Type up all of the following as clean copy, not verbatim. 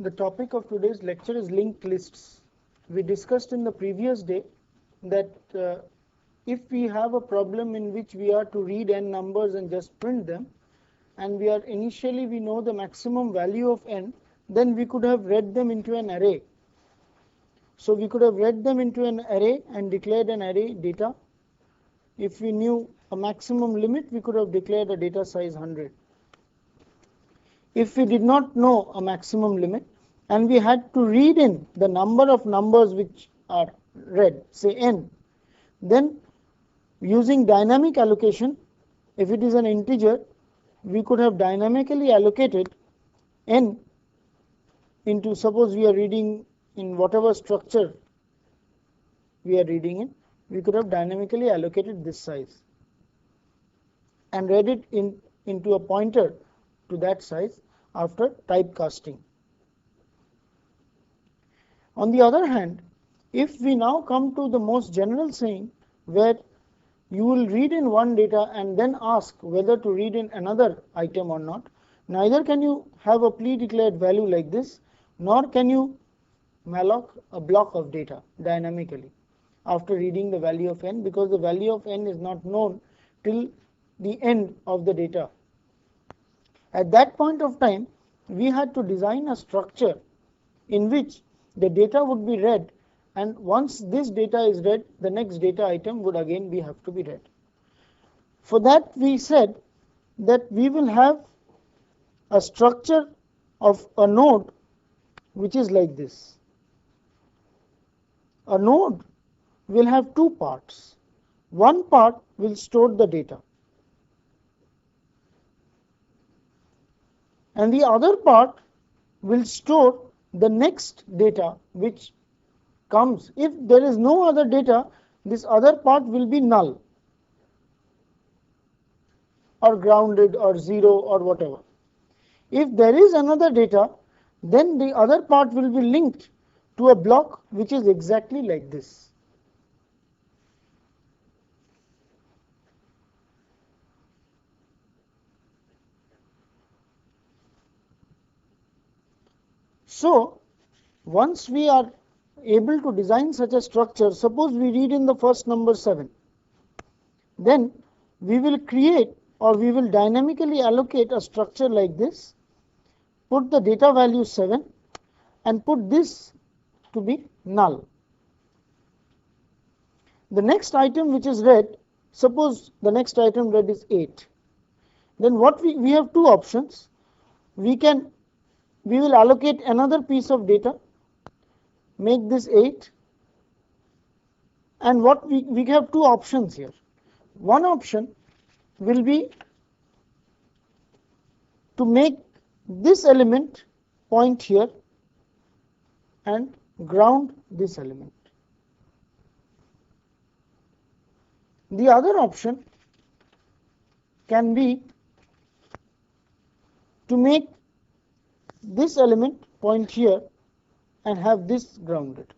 The topic of today's lecture is linked lists. We discussed in the previous day that if we have a problem in which we are to read n numbers and just print them, and we know the maximum value of n, then we could have read them into an array. So we could have read them into an array and declared an array data. If we knew a maximum limit, we could have declared a data size 100. If we did not know a maximum limit and we had to read in the number of numbers which are read, say n, then using dynamic allocation, if it is an integer, we could have dynamically allocated n into, suppose we are reading in whatever structure we are reading in, we could have dynamically allocated this size and read it into a pointer to that size after typecasting. On the other hand, if we now come to the most general saying where you will read in one data and then ask whether to read in another item or not, neither can you have a pre-declared value like this, nor can you malloc a block of data dynamically after reading the value of n, because the value of n is not known till the end of the data. At that point of time, we had to design a structure in which the data would be read, and once this data is read, the next data item would again have to be read. For that, we said that we will have a structure of a node which is like this. A node will have two parts. One part will store the data, and the other part will store the next data which comes. If there is no other data, this other part will be null or grounded or zero or whatever. If there is another data, then the other part will be linked to a block which is exactly like this. So once we are able to design such a structure, suppose we read in the first number 7, then we will create, or we will dynamically allocate a structure like this, put the data value 7 and put this to be null. The next item which is read, suppose the next item read is 8, then what we have two options. We will allocate another piece of data, make this 8, and what we have two options here. One option will be to make this element point here and ground this element. The other option can be to make this element point here and have this grounded.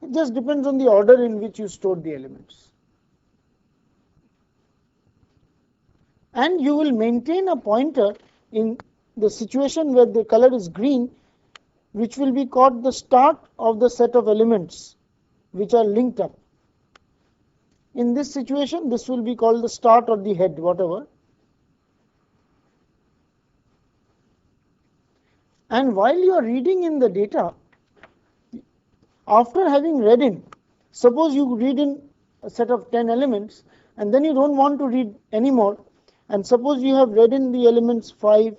It just depends on the order in which you stored the elements. And you will maintain a pointer in the situation where the color is green, which will be called the start of the set of elements which are linked up. In this situation, this will be called the start or the head, whatever. And while you are reading in the data, after having read in, suppose you read in a set of 10 elements and then you don't want to read anymore, and suppose you have read in the elements 5,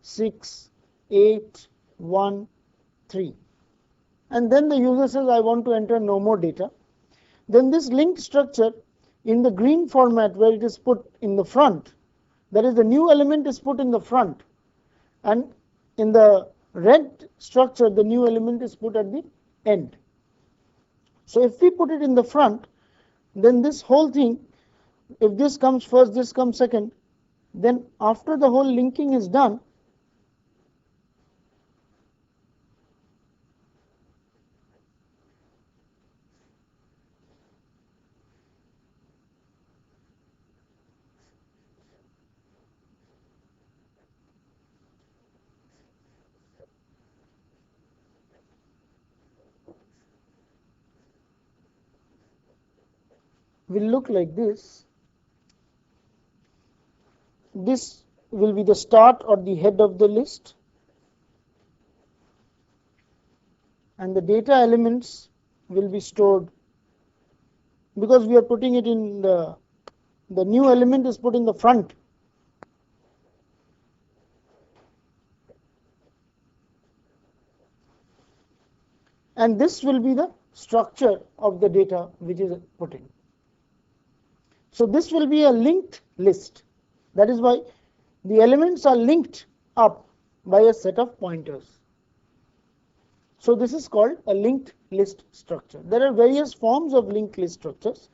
6, 8, 1, 3, and then the user says I want to enter no more data, then this linked structure in the green format where it is put in the front, that is the new element is put in the front, and in the red structure the new element is put at the end. So if we put it in the front, then this whole thing, if this comes first, this comes second, then after the whole linking is done, will look like this. This will be the start or the head of the list, and the data elements will be stored, because we are putting it in the new element is put in the front. And this will be the structure of the data which is put in. So this will be a linked list. That is why the elements are linked up by a set of pointers. So this is called a linked list structure. There are various forms of linked list structures,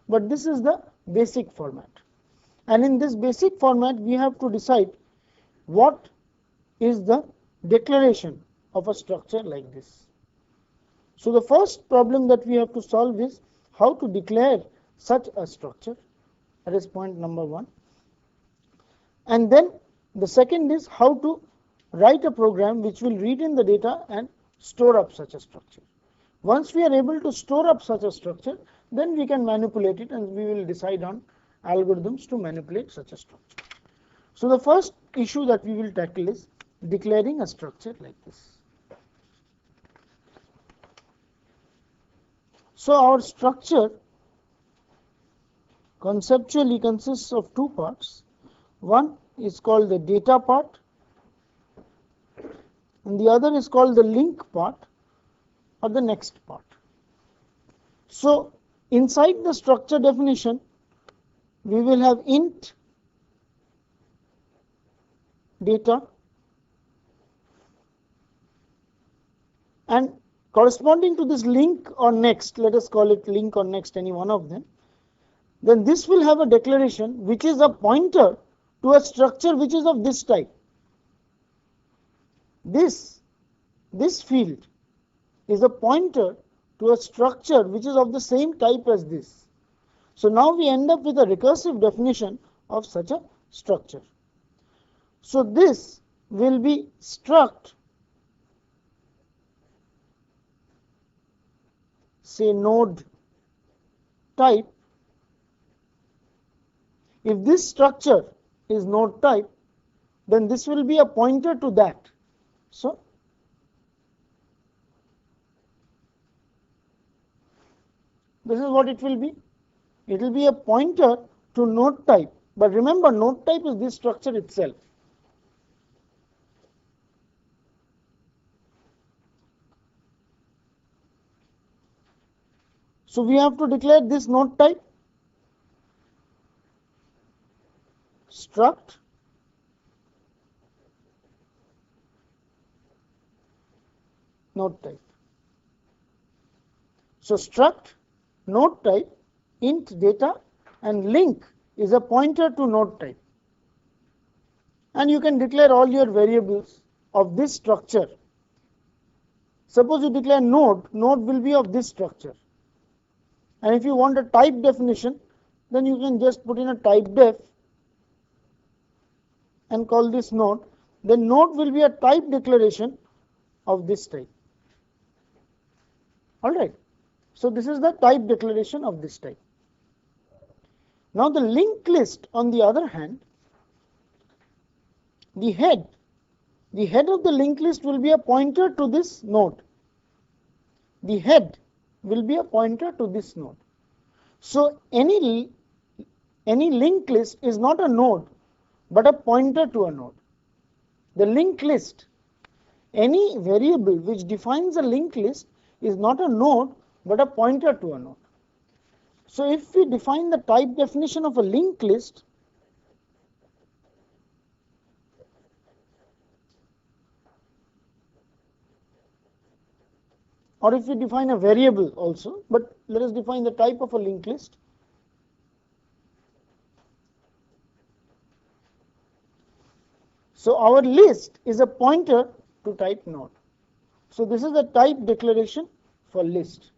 but this is the basic format. And in this basic format, we have to decide what is the declaration of a structure like this. So the first problem that we have to solve is how to declare such a structure. That is point number 1. And then the second is how to write a program which will read in the data and store up such a structure. Once we are able to store up such a structure, then we can manipulate it, and we will decide on algorithms to manipulate such a structure. So the first issue that we will tackle is declaring a structure like this. So our structure conceptually consists of two parts. One is called the data part, and the other is called the link part or the next part. So inside the structure definition, we will have int data, and corresponding to this link or next, let us call it link or next, any one of them, then this will have a declaration which is a pointer to a structure which is of this type. This field is a pointer to a structure which is of the same type as this. So now we end up with a recursive definition of such a structure. So this will be struct, say node type. If this structure is node type, then this will be a pointer to that. So this is what it will be. It will be a pointer to node type. But remember, node type is this structure itself. So we have to declare this node type, struct node type. So struct node type int data, and link is a pointer to node type. And you can declare all your variables of this structure. Suppose you declare node will be of this structure. And if you want a type definition, then you can just put in a type def and call this node. Then node will be a type declaration of this type. Alright. So this is the type declaration of this type. Now the linked list, on the other hand, the head of the linked list will be a pointer to this node. The head will be a pointer to this node. So any linked list is not a node, but a pointer to a node. The linked list, any variable which defines a linked list is not a node, but a pointer to a node. So if we define the type definition of a linked list, or if we define a variable also, but let us define the type of a linked list. So our list is a pointer to type node. So this is the type declaration for list.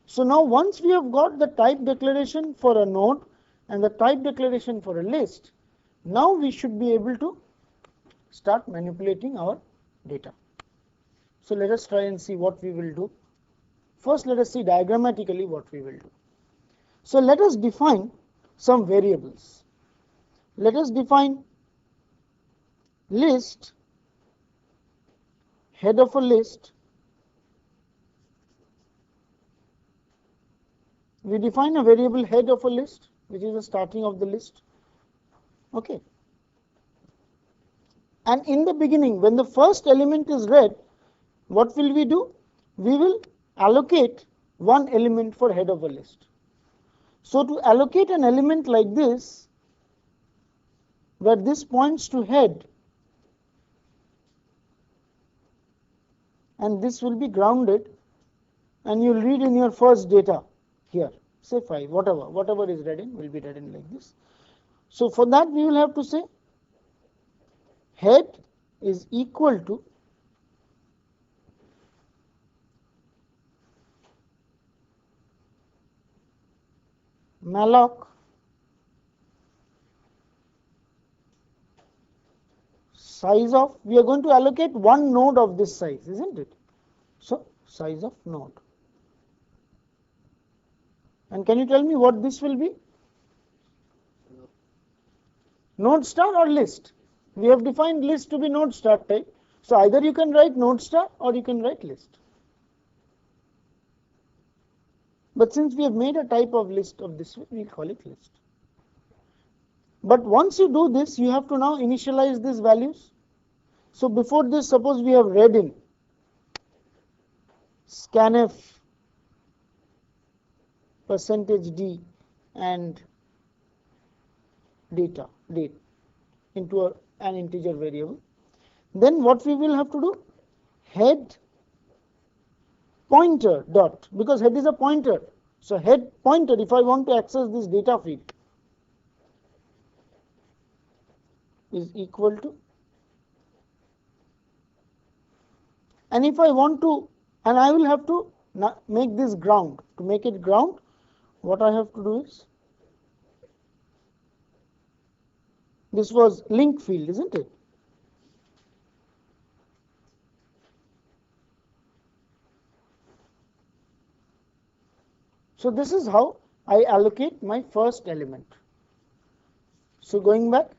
So now once we have got the type declaration for a node and the type declaration for a list, now we should be able to start manipulating our data. So let us try and see what we will do. First, let us see diagrammatically what we will do. So let us define some variables. Let us define list, head of a list. We define a variable head of a list, which is the starting of the list. Okay. And in the beginning, when the first element is read, what will we do? We will allocate one element for head of a list. So to allocate an element like this, where this points to head, and this will be grounded, and you'll read in your first data here, say 5, whatever is read in will be read in like this. So for that we will have to say head is equal to malloc size of, we are going to allocate one node of this size, isn't it? So size of node. And can you tell me what this will be? Node star or list? We have defined list to be node star type. So either you can write node star or you can write list. But since we have made a type of list of this way, we'll call it list. But once you do this, you have to now initialize these values. So before this, suppose we have read in scanf %d and date into an integer variable. Then what we will have to do? Head pointer dot, because head is a pointer. So head pointer, if I want to access this data field, is equal to, and if I want to, and I will have to make this ground. To make it ground, what I have to do is, this was link field, isn't it? So this is how I allocate my first element. So going back,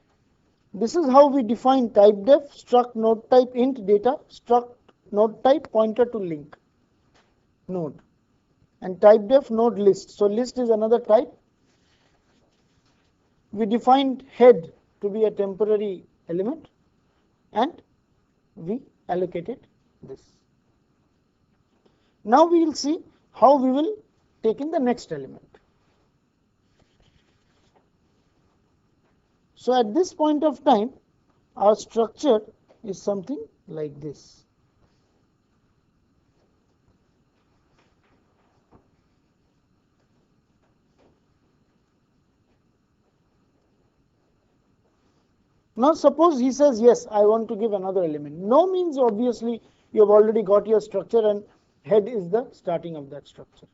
this is how we define type def, struct node type int data, struct node type pointer to link node, and type def node list. So list is another type. We defined head to be a temporary element, and we allocated this. Now we will see how we will take in the next element. So at this point of time, our structure is something like this. Now suppose he says, yes, I want to give another element. No means obviously you have already got your structure and head is the starting of that structure.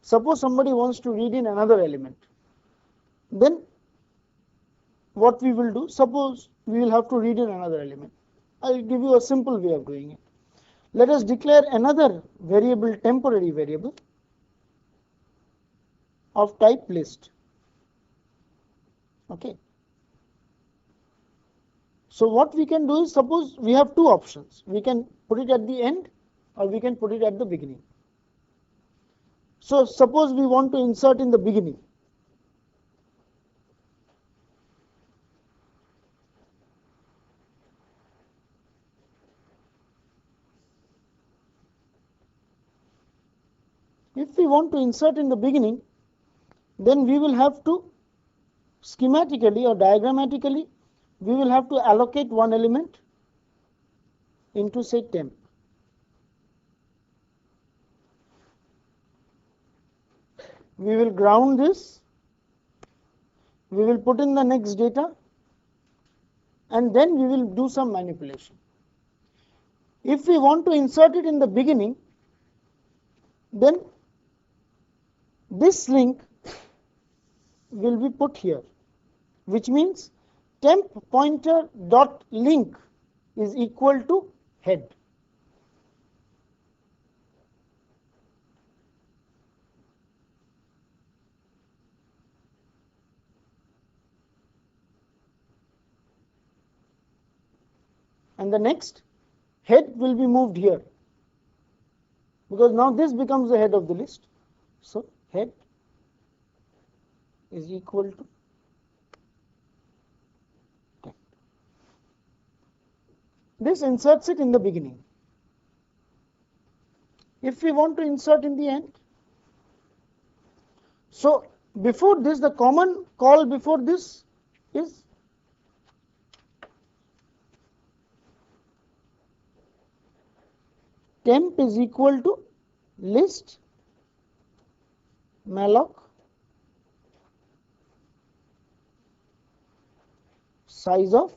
Suppose somebody wants to read in another element. Then what we will do, suppose we will have to read in another element. I will give you a simple way of doing it. Let us declare another variable, temporary variable of type list. Okay. So what we can do is, suppose we have two options. We can put it at the end or we can put it at the beginning. So suppose we want to insert in the beginning. If we want to insert in the beginning, then we will have to schematically or diagrammatically, we will have to allocate one element into, say, temp. We will ground this, we will put in the next data, and then we will do some manipulation. If we want to insert it in the beginning, then this link will be put here, which means temp pointer dot link is equal to head. and the next head will be moved here, because now this becomes the head of the list. So head is equal to 10. This inserts it in the beginning. If we want to insert in the end, so before this, the common call before this is temp is equal to list malloc size of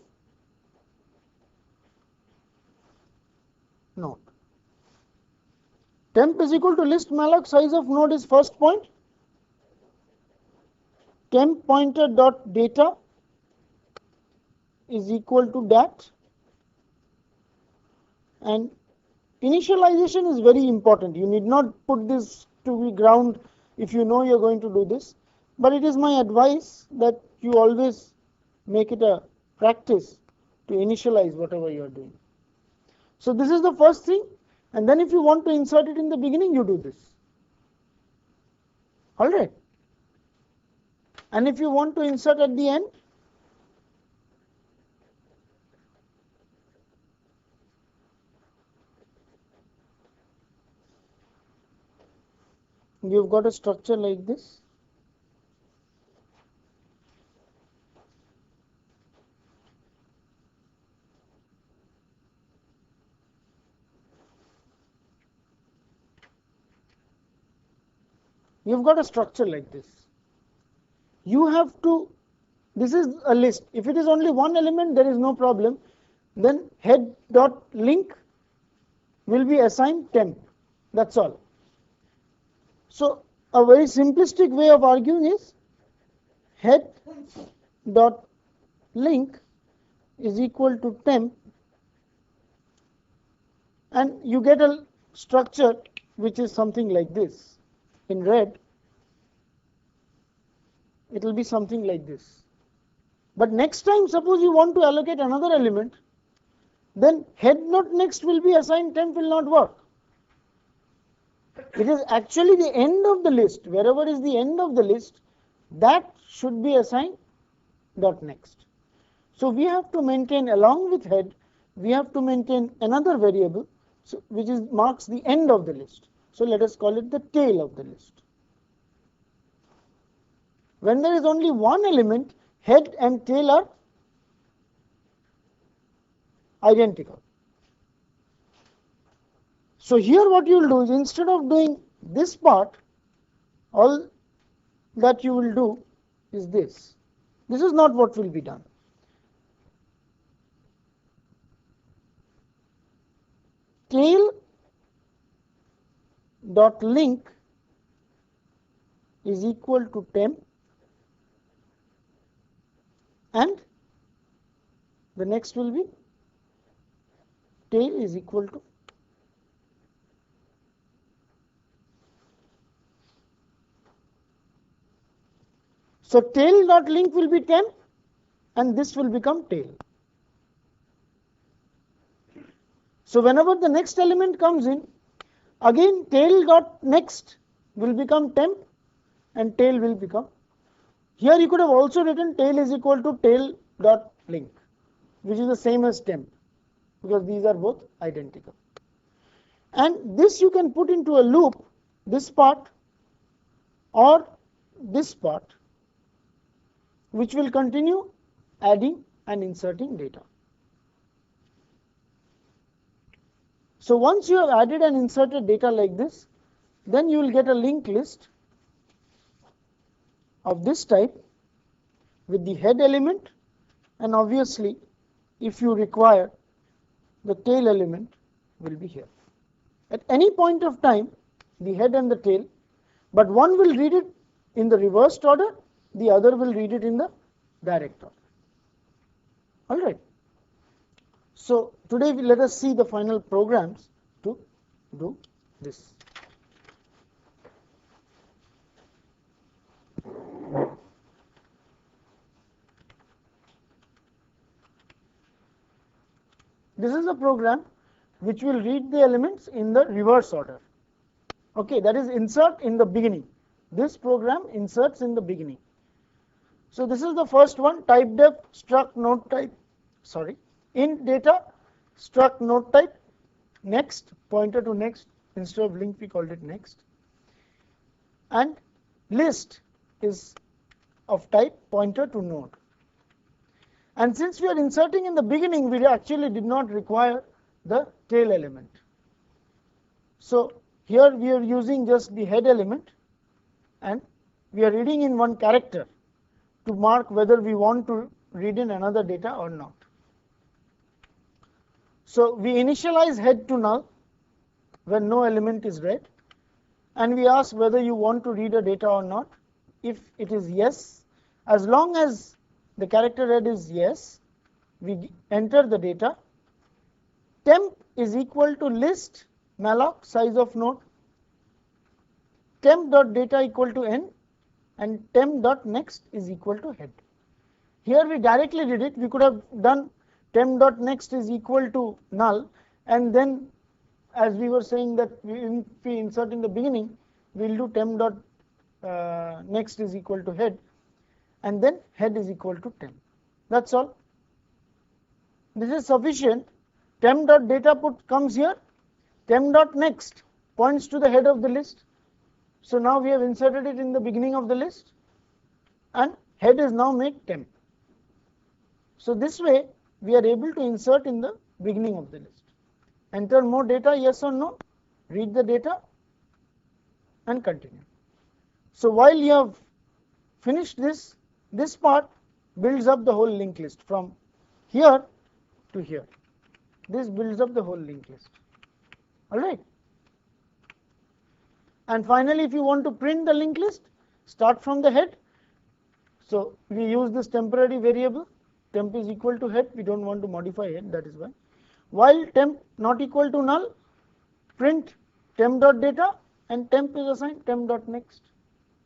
node. Temp is equal to list malloc size of node is first point. Temp pointer dot data is equal to dat, and initialization is very important. You need not put this to be ground if you know you are going to do this, but it is my advice that you always make it a practice to initialize whatever you are doing. So this is the first thing, and then if you want to insert it in the beginning, you do this. All right. And if you want to insert at the end, you've got a structure like this. You've got a structure like this. You have to, this is a list. If it is only one element, there is no problem. Then head dot link will be assigned temp. That's all. So a very simplistic way of arguing is head dot link is equal to temp, and you get a structure which is something like this. In red, it will be something like this. But next time, suppose you want to allocate another element, then head not next will be assigned temp will not work. It is actually the end of the list. Wherever is the end of the list, that should be assigned dot next. So we have to maintain, along with head, we have to maintain another variable, so, which is marks the end of the list. So let us call it the tail of the list. When there is only one element, head and tail are identical. So here what you will do is, instead of doing this part, all that you will do is this. This is not what will be done. Tail dot link is equal to temp, and the next will be tail is equal to so tail dot link will be temp, and this will become tail. So whenever the next element comes in, again tail dot next will become temp and tail will become. Here you could have also written tail is equal to tail dot link, which is the same as temp, because these are both identical. And this you can put into a loop, this part or this part, which will continue adding and inserting data. So once you have added and inserted data like this, then you will get a linked list of this type with the head element, and obviously if you require, the tail element will be here. At any point of time, the head and the tail, but one will read it in the reversed order, the other will read it in the direct order. All right. So today let us see the final programs to do this. This is a program which will read the elements in the reverse order. Okay, that is insert in the beginning. This program inserts in the beginning. So this is the first one, type def struct node type, int data struct node type, next, pointer to next, instead of link we called it next, and list is of type pointer to node. And since we are inserting in the beginning, we actually did not require the tail element. So here we are using just the head element, and we are reading in one character to mark whether we want to read in another data or not. So we initialize head to null when no element is read, and we ask whether you want to read a data or not. If it is yes, as long as the character read is yes, we enter the data. Temp is equal to list malloc size of node, temp.data equal to n, and temp.next is equal to head. Here we directly did it. We could have done temp.next is equal to null, and then as we were saying that if we insert in the beginning, we will do temp.next is equal to head, and then head is equal to temp. That's all. This is sufficient. Temp.data put comes here. Temp.next points to the head of the list. So now we have inserted it in the beginning of the list, and head is now made temp. So this way we are able to insert in the beginning of the list. Enter more data, yes or no, read the data, and continue. So while you have finished this part builds up the whole linked list from here to here. This builds up the whole linked list. Alright. And finally, if you want to print the linked list, start from the head. So we use this temporary variable, temp is equal to head. We don't want to modify head, that is why. While temp not equal to null, print temp.data, and temp is assigned temp.next,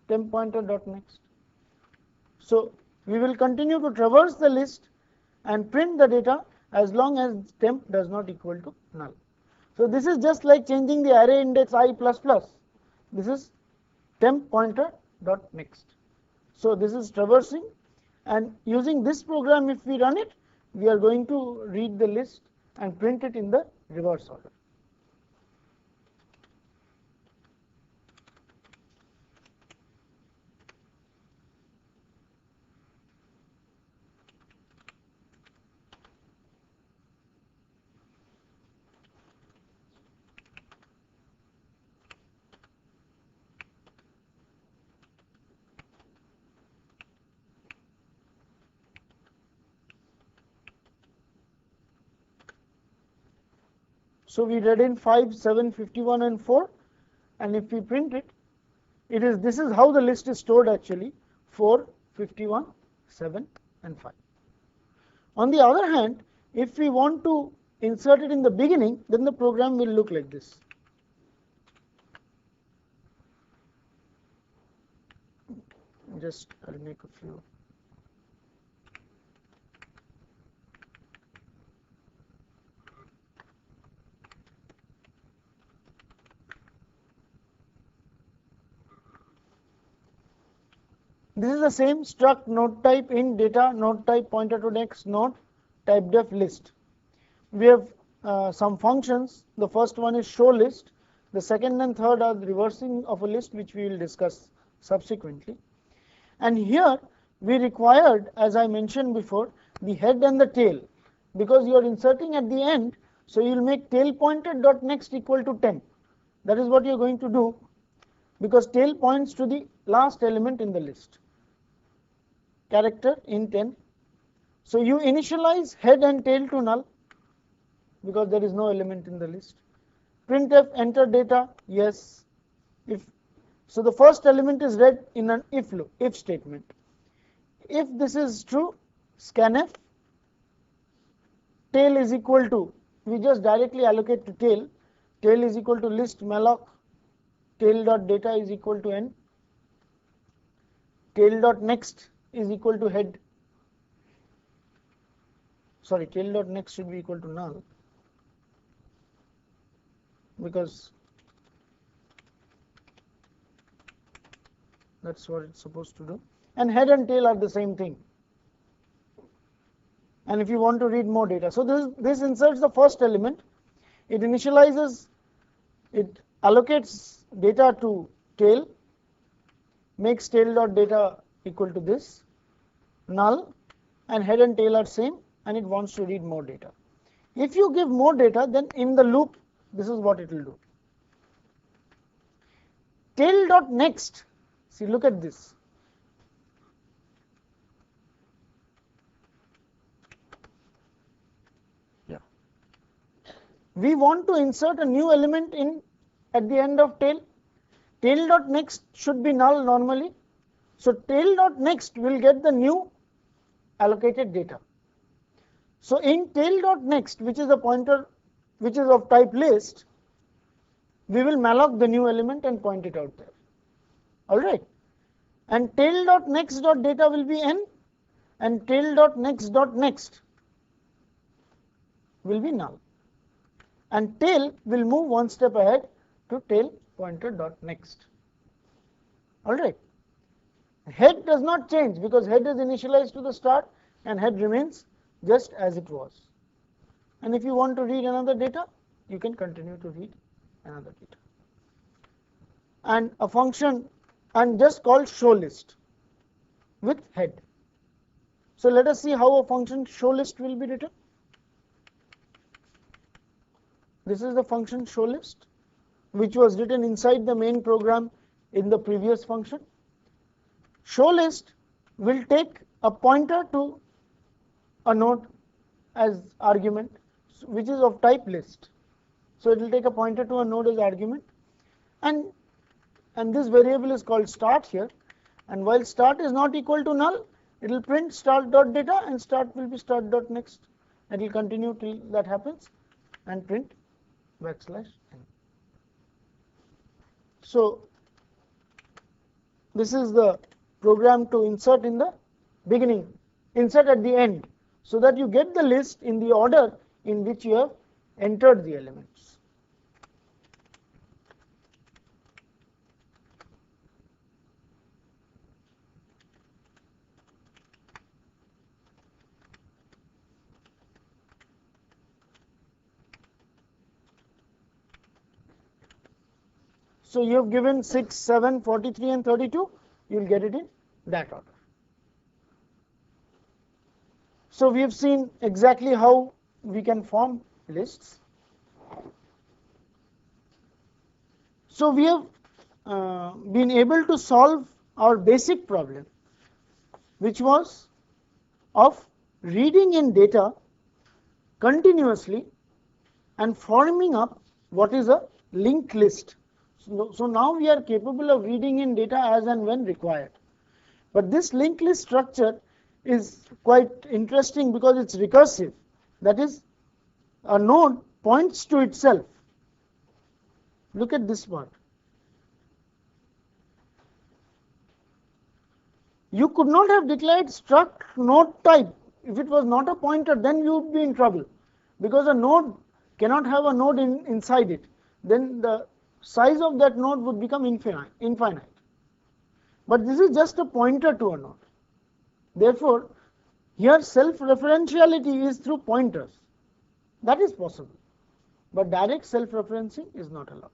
temp pointer.next. So we will continue to traverse the list and print the data as long as temp does not equal to null. So this is just like changing the array index I++. This is temp pointer.next. So this is traversing, and using this program, if we run it, we are going to read the list and print it in the reverse order. So we read in 5, 7, 51, and 4, and if we print it, this is how the list is stored actually: 4, 51, 7, and 5. On the other hand, if we want to insert it in the beginning, then the program will look like this. I'll make a few. This is the same struct node type int data, node type pointer to next node, type def list. We have some functions. The first one is show list. The second and third are the reversing of a list, which we will discuss subsequently. And here we required, as I mentioned before, the head and the tail, because you are inserting at the end. So you will make tail pointer dot next equal to 10. That is what you are going to do, because tail points to the last element in the list, character in 10. So you initialize head and tail to null because there is no element in the list. Printf enter data, yes. So the first element is read in an if statement. If this is true, scanf tail is equal to, we just directly allocate to tail. Tail is equal to list malloc tail.data is equal to n. Tail.next is equal to head. Sorry, tail.next should be equal to null. because that's what it's supposed to do, and head and tail are the same thing. And if you want to read more data, so this inserts the first element, it initializes, it allocates data to tail, makes tail dot data equal to this null, and head and tail are same, and it wants to read more data. If you give more data, then in the loop this is what it will do. Tail dot next, see, look at this. We want to insert a new element in at the end of tail. Tail dot next should be null normally. So tail dot next will get the new allocated data. So in tail dot next, which is a pointer which is of type list, we will malloc the new element and point it out there. Alright. And tail dot next dot data will be n, and tail dot next will be null. And tail will move one step ahead to tail pointer dot next. Alright. Head does not change because head is initialized to the start and head remains just as it was. And if you want to read another data, you can continue to read another data. And a function and just called show list with head. So let us see how a function show list will be written. This is the function show list, which was written inside the main program in the previous function. Show list will take a pointer to a node as argument, which is of type list. So it will take a pointer to a node as argument, and this variable is called start here. And while start is not equal to null, it will print start dot data, and start will be start dot next, and it will continue till that happens and print backslash n. So this is the program to insert in the beginning, insert at the end, so that you get the list in the order in which you have entered the elements. So you have given 6, 7, 43 and 32, you will get it in that order. So we have seen exactly how we can form lists. So we have been able to solve our basic problem, which was of reading in data continuously and forming up what is a linked list. So now we are capable of reading in data as and when required. But this linked list structure is quite interesting because it's recursive. That is, a node points to itself. Look at this part. You could not have declared struct node type. If it was not a pointer, then you would be in trouble, because a node cannot have a node inside it. Then the size of that node would become infinite. But this is just a pointer to a node. Therefore, here self-referentiality is through pointers. That is possible. But direct self-referencing is not allowed.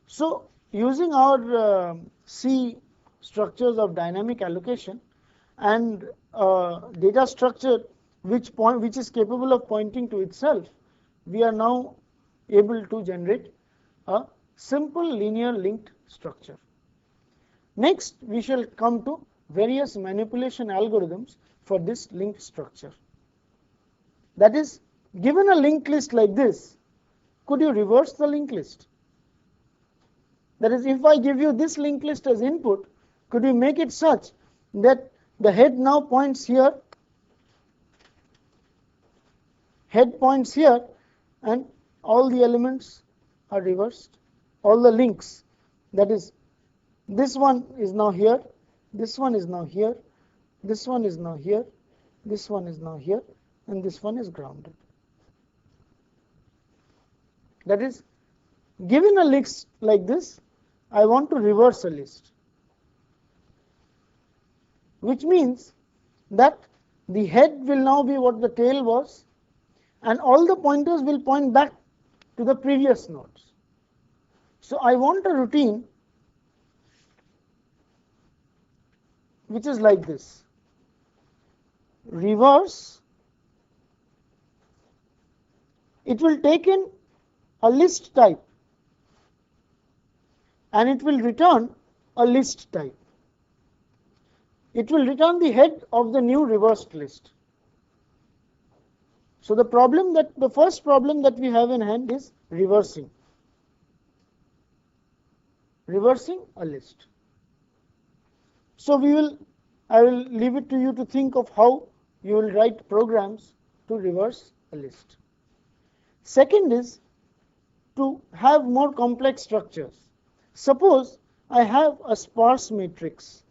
So, using our C structures of dynamic allocation and data structure which is capable of pointing to itself, we are now able to generate a simple linear linked structure. Next, we shall come to various manipulation algorithms for this linked structure. That is, given a linked list like this, could you reverse the linked list? That is, if I give you this linked list as input, could you make it such that the head now points here, head points here, and all the elements are reversed, all the links. That is, this one is now here, this one is now here, this one is now here, this one is now here, and this one is grounded. That is, given a list like this, I want to reverse a list, which means that the head will now be what the tail was, and all the pointers will point back to the previous nodes. So I want a routine which is like this: reverse, it will take in a list type and it will return a list type. It will return the head of the new reversed list. So the first problem that we have in hand is reversing a list. So I will leave it to you to think of how you will write programs to reverse a list. Second is to have more complex structures. Suppose I have a sparse matrix.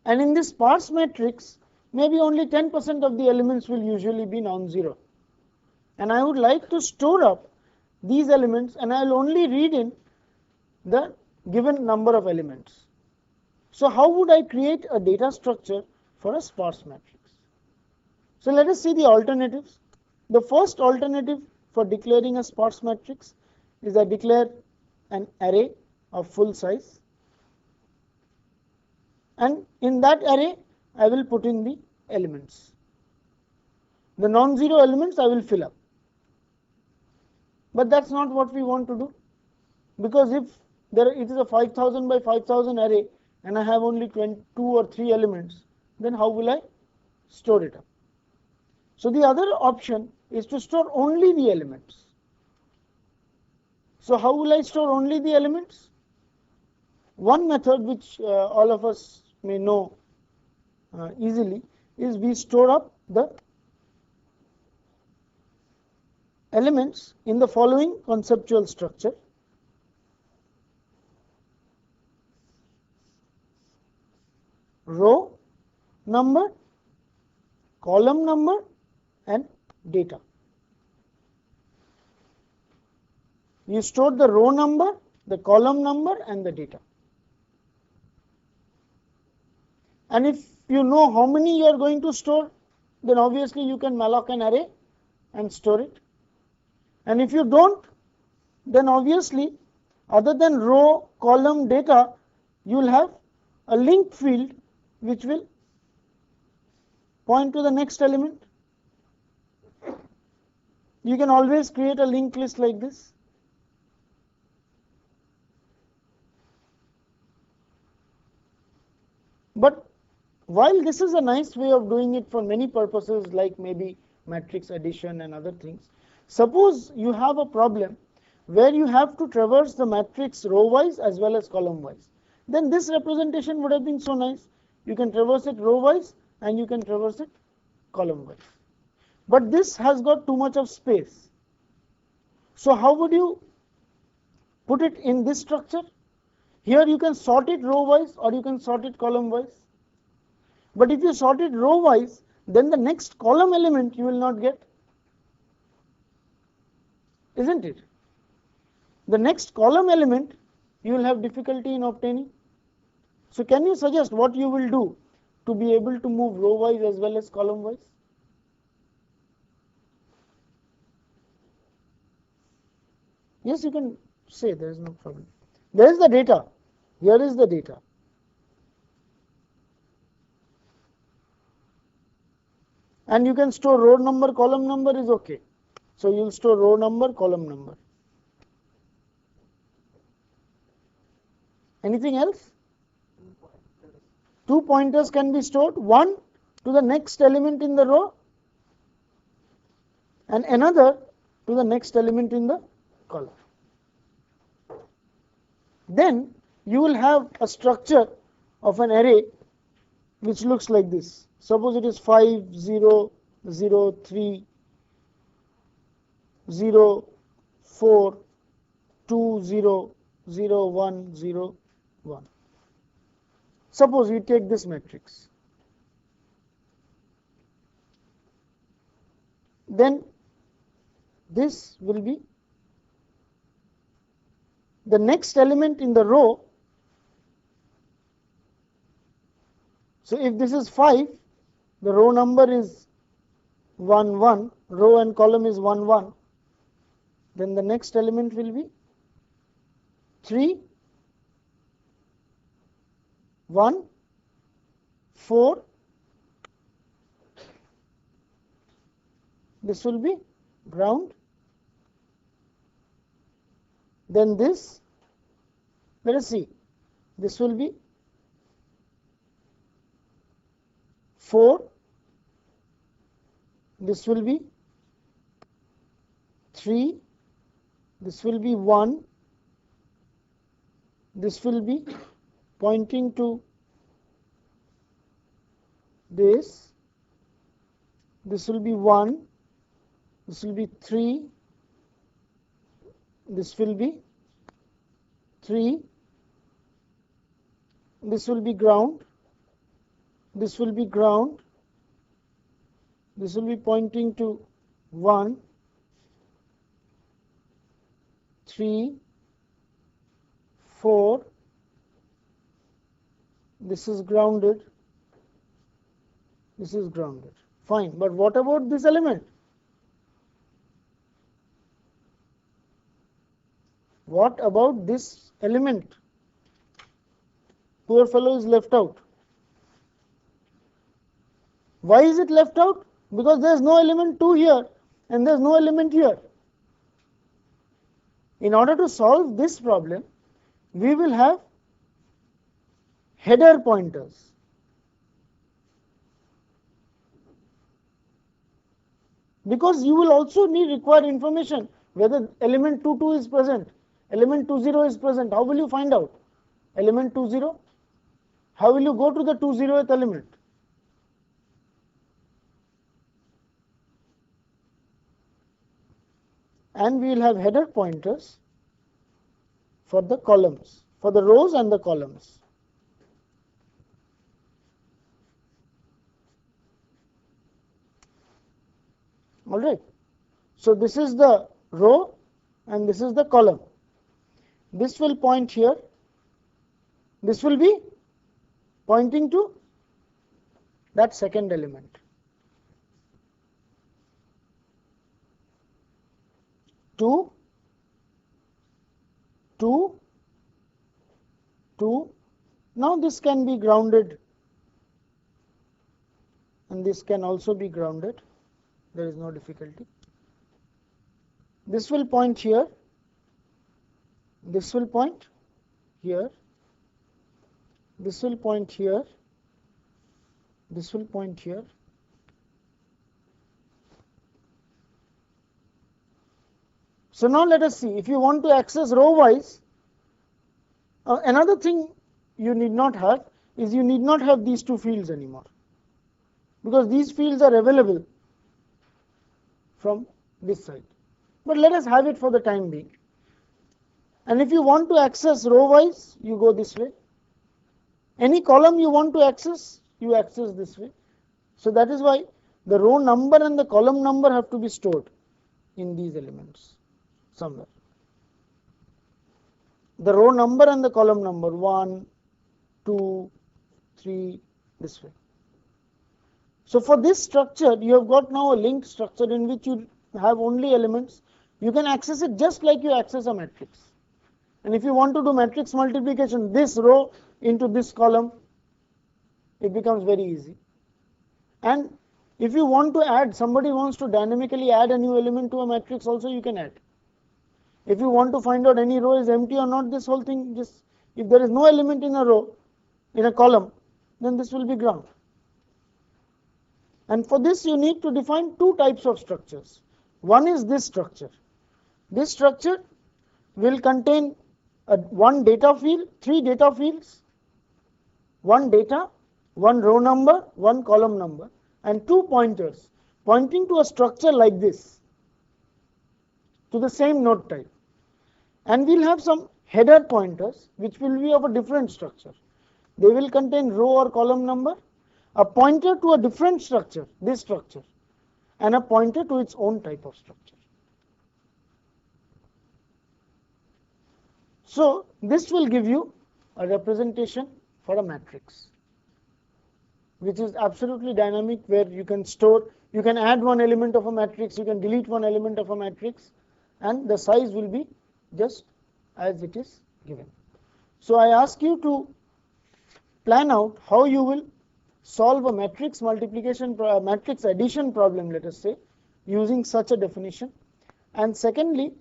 And in this sparse matrix, maybe only 10% of the elements will usually be non-zero. And I would like to store up these elements, and I will only read in the given number of elements. So how would I create a data structure for a sparse matrix? So let us see the alternatives. The first alternative for declaring a sparse matrix is I declare an array of full size, and in that array I will put in the elements. The non-zero elements I will fill up. But that's not what we want to do, because if it is a 5000 by 5000 array and I have only 2 or 3 elements, then how will I store it up? So the other option is to store only the elements. So how will I store only the elements? One method which all of us may know easily is we store up the elements in the following conceptual structure. Row number, column number, and data. You store the row number, the column number, and the data. And if you know how many you are going to store, then obviously you can malloc an array and store it. And if you don't, then obviously other than row, column, data, you will have a link field which will point to the next element. You can always create a linked list like this. But while this is a nice way of doing it for many purposes, like maybe matrix addition and other things, suppose you have a problem where you have to traverse the matrix row wise as well as column wise, then this representation would have been so nice. You can traverse it row wise and you can traverse it column wise. But this has got too much of space. So how would you put it in this structure? Here you can sort it row wise or you can sort it column wise. But if you sort it row wise, then the next column element you will not get, isn't it? The next column element you will have difficulty in obtaining. So can you suggest what you will do to be able to move row wise as well as column wise? Yes, you can say, there is no problem. There is the data. Here is the data. And you can store row number, column number is okay. So you will store row number, column number. Anything else? 2 pointers can be stored, one to the next element in the row and another to the next element in the column. Then you will have a structure of an array which looks like this. Suppose it is 5, 0, 0, 3, 0, 4, 2, 0, 0, 1, 0, 1. Suppose we take this matrix. then this will be the next element in the row. So if this is 5, the row number is 1 1, row and column is 1 1, then the next element will be 3 1 4, this will be ground. Then this, let us see, this will be 4, this will be 3, this will be 1, this will be pointing to this will be 1, this will be 3, this will be 3, this will be ground, this will be ground, this will be pointing to 1, 3, 4, this is grounded, this is grounded. Fine, but what about this element? What about this element? Poor fellow is left out. Why is it left out? Because there is no element 2 here and there is no element here. In order to solve this problem, we will have header pointers. Because you will also require information whether element 22 is present, element 20 is present. How will you find out? Element 20? How will you go to the 20th element? And we will have header pointers for the columns, for the rows and the columns. Alright, so this is the row and this is the column. This will point here, this will be pointing to that second element. 2, 2, 2. Now this can be grounded and this can also be grounded. There is no difficulty. This will point here, this will point here, this will point here, this will point here. So now let us see, if you want to access row wise, another thing you need not have is you need not have these two fields anymore, because these fields are available from this side. But let us have it for the time being. And if you want to access row wise, you go this way. Any column you want to access, you access this way. So that is why the row number and the column number have to be stored in these elements somewhere. The row number and the column number, 1, 2, 3, this way. So for this structure, you have got now a linked structure in which you have only elements. You can access it just like you access a matrix. And if you want to do matrix multiplication, this row into this column, it becomes very easy. And if you want to add, somebody wants to dynamically add a new element to a matrix also, you can add. If you want to find out any row is empty or not, this whole thing, just if there is no element in a row, in a column, then this will be ground. And for this you need to define two types of structures. One is this structure. This structure will contain one data field, 3 data fields, one data, one row number, one column number, and 2 pointers pointing to a structure like this, to the same node type. And we'll have some header pointers which will be of a different structure. They will contain row or column number, a pointer to a different structure, this structure, and a pointer to its own type of structure. So this will give you a representation for a matrix, which is absolutely dynamic, where you can store, you can add one element of a matrix, you can delete one element of a matrix, and the size will be just as it is given. So I ask you to plan out how you will solve a matrix multiplication, matrix addition problem, let us say, using such a definition. And secondly,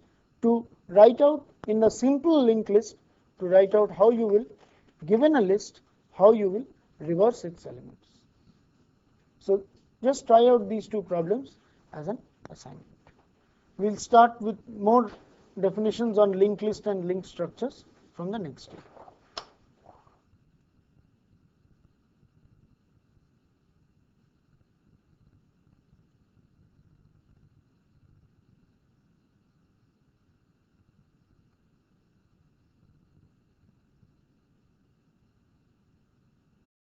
to write out in a simple linked list, to write out how you will, given a list, how you will reverse its elements. So just try out these two problems as an assignment. We'll start with more definitions on linked list and linked structures from the next day.